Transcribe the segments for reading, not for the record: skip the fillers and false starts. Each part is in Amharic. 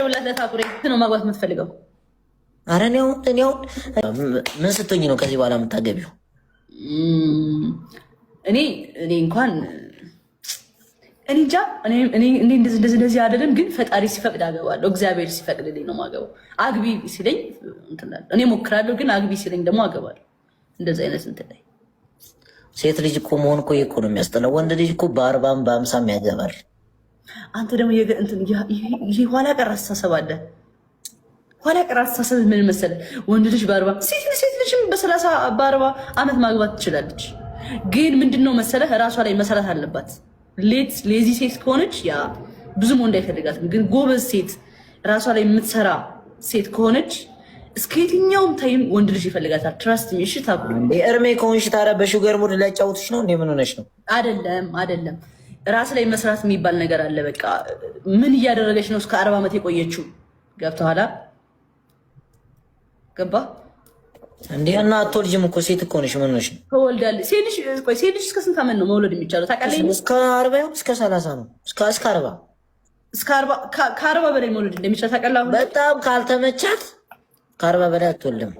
ወላሂ ለታኩሬ ነው ማግባት የምትፈልገው? ኧረ እኔው ምን ስትሆኝ ነው ከዚህ በኋላ የምታገቢው? እኔ እንኳን እኔ እንጃ እኔ እንደዚህ አይደለም፣ ግን ፈጣሪ ሲፈቅድ አገባለሁ። እግዚአብሔር ሲፈቅድልኝ ነው ማገባው። አግቢ ሲለኝ እኔ ሞክራለሁ፣ ግን አግቢ ሲለኝ ደግሞ አገባለሁ። እንደዚህ አይነት እንትን ላይ ሴት ልጅ እኮ መሆን እኮ እኮ ነው የሚያስጠላው። ወንድ ልጅ እኮ በ40 በ50 ያገባል። አንተ ደግሞ ይሄ ኋላ ቀር አስተሳሰብ አለ። ኋላ ቀር አስተሳሰብ ምን መሰለህ? ወንድ ልጅ በ40 ሴት ልጅም በ30 በ40 ዓመት ማግባት ትችላለች። ግን ምንድነው መሰለህ ራሷ ላይ መሰራት አለባት። ሌዚ ሴት ከሆነች ያ ብዙም ወንድ አይፈልጋትም። ግን ጎበዝ ሴት ራሷ ላይ የምትሰራ ሴት ከሆነች እስከ የትኛውም ታይም ወንድ ልጅ ይፈልጋታል። ትራስት ሚ እሺ። ታቁ እርሜ ከሆንሽ ታዲያ በሹገር ሙድ ሊያጫውትሽ ነው እንዴ? ምን ሆነሽ ነው? አይደለም ራስ ላይ መስራት የሚባል ነገር አለ። በቃ ምን እያደረገች ነው እስከ 40 ዓመት የቆየችው? ገብቶሃል? ገባ እንዴ? እና አትወልጂም እኮ ሴት እኮ ነሽ። ምን ሆነሽ ነው? ትወልዳለች። ሴት ልጅ እስከ ስንት ዓመት ነው መውለድ የሚቻለው ታውቃለህ? እስከ 40 ይሁን እስከ 30 ነው። እስከ 40 ከ40 በላይ መውለድ እንደሚቻል ታውቃለህ? በጣም ካልተመቻት ከ40 በላይ አትወልድም።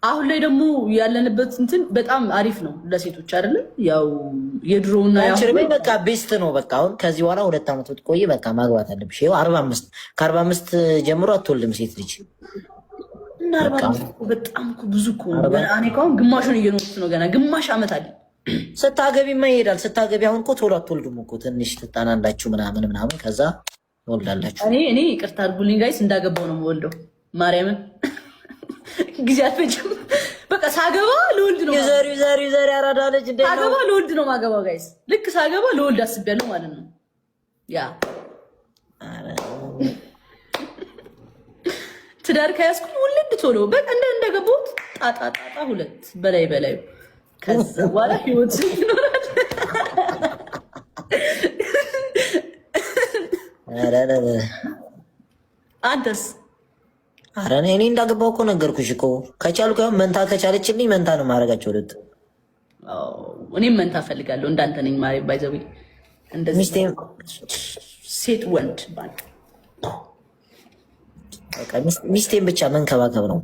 አሁን ላይ ደግሞ ያለንበት እንትን በጣም አሪፍ ነው ለሴቶች አይደለም? ያው የድሮውና በቃ ቤስት ነው። በቃ አሁን ከዚህ በኋላ 2 ዓመት ብትቆይ በቃ ማግባት አለብሽ። ይኸው 45 ከ45 ጀምሮ አትወልድም ሴት ልጅ። እና 45 በጣም እኮ ብዙ እኮ ነው። እኔ አሁን ግማሹን እየኖርኩት ነው። ገና ግማሽ ዓመት አለ። ስታገቢማ ይሄዳል። ስታገቢ አሁን እኮ ቶሎ አትወልዱም እኮ ትንሽ ትጣናላችሁ ምናምን ከዛ ትወልዳላችሁ። እኔ ይቅርታ አድርጉልኝ ጋይስ፣ እንዳገባው ነው የምወልደው። ማርያምን ጊዜ አትፈጅም። በቃ ሳገባ ለወልድ ነው። የዛሬ አራዳ ልጅ እንደ ሳገባ ለወልድ ነው ማገባው ጋይስ። ልክ ሳገባ ለወልድ አስቤያለሁ ማለት ነው። ያ ትዳር ከያዝኩኝ ወልድ ቶሎ በቃ እንደገባሁት ጣጣ 2 በላይ ከዛ በኋላ ህይወት ይኖራል። አንተስ? ኧረ እኔ እንዳገባው እኮ ነገርኩሽ እኮ። ከቻልኩ ያው መንታ ከቻለችልኝ መንታ ነው ማድረጋቸው። ሁለት እኔም መንታ ፈልጋለሁ። እንዳንተ ነኝ ማሪ ባይዘዊ እንደዚህ ሴት ወንድ ባል በቃ ሚስቴን ብቻ መንከባከብ ነው።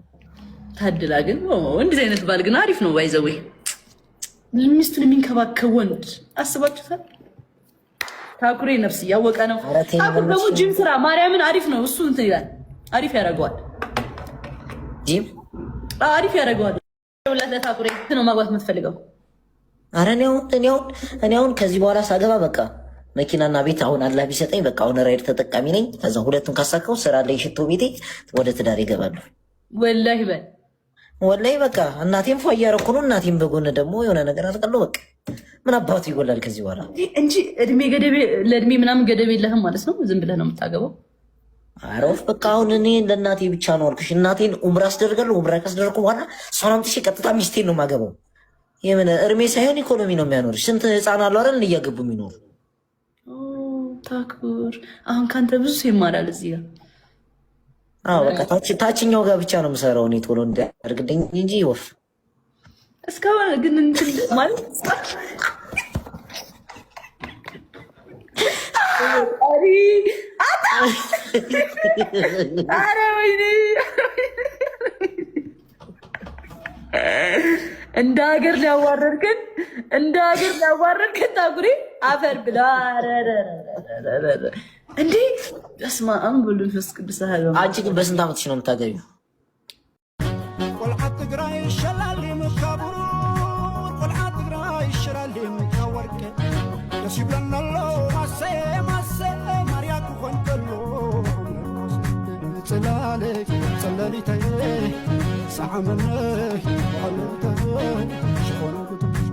ታድላ ግን እንደዚህ አይነት ባል ግን አሪፍ ነው። ባይዘዊ ሚስቱን የሚንከባከብ ወንድ አስባችሁታል? ታኩሬ ነፍስ እያወቀ ነው። ታኩር ደግሞ ጂም ስራ ማርያምን አሪፍ ነው። እሱ እንትን ይላል አሪፍ ያደርገዋል። ጂም አሪፍ ያደርገዋል። ወላሂ ለታኩሬ ነው ማግባት የምትፈልገው? ኧረ እኔ አሁን ከዚህ በኋላ ሳገባ በቃ መኪናና ቤት አሁን አላህ ቢሰጠኝ በቃ አሁን ራይድ ተጠቃሚ ነኝ። ከዛ ሁለቱን ካሳካው ስራ ላይ ሽቶ ቤቴ ወደ ትዳር ይገባሉ። ወላሂ በቃ እናቴም ፏ እያደረኩ ነው። እናቴም በጎን ደግሞ የሆነ ነገር አድርጋለሁ። በቃ ምን አባቱ ይጎላል ከዚህ በኋላ እንጂ ለእድሜ ምናምን ገደብ የለህም ማለት ነው። ዝም ብለህ ነው የምታገባው። አረፍ በቃ አሁን እኔ ለእናቴ ብቻ ነው አልኩሽ። እናቴን ኡምራ አስደርጋለሁ። ኡምራ ካስደረግኩ በኋላ እሷን አምጥቼ ቀጥታ ሚስቴን ነው የማገባው። የምን እርሜ ሳይሆን ኢኮኖሚ ነው የሚያኖርሽ። ስንት ህፃን አሉ አይደል እያገቡ የሚኖሩ። ታኩር አሁን ከአንተ ብዙ ሰው ይማራል እዚህ ጋር። አዎ በቃ ታችኛው ጋር ብቻ ነው የምሰራው እኔ ቶሎ እንዲያደርግልኝ እንጂ ወፍ እስካሁን ግን እንትን ማለት ኧረ ወይኔ እንደ ሀገር ሊያዋረድከን ታኩሬ አፈር ብላ እንዴ! በስመ አብ ወወልድ ወመንፈስ ቅዱስ። አንቺ ግን በስንት ዓመትሽ ነው የምታገቢው? ቆልዓት ትግራይ ይሻላል የምካብሩ ቆልዓት ትግራይ ይሻላል የምካወርቅ ደስ ይብለናሎ ማሴ ማርያ ክኾን ከሎ ጽላለች ጸለሊተይ ሰዓመነይ ባለተይ ሽኾነ ጉትሽ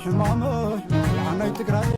ሕማመይ ዓናይ ትግራይ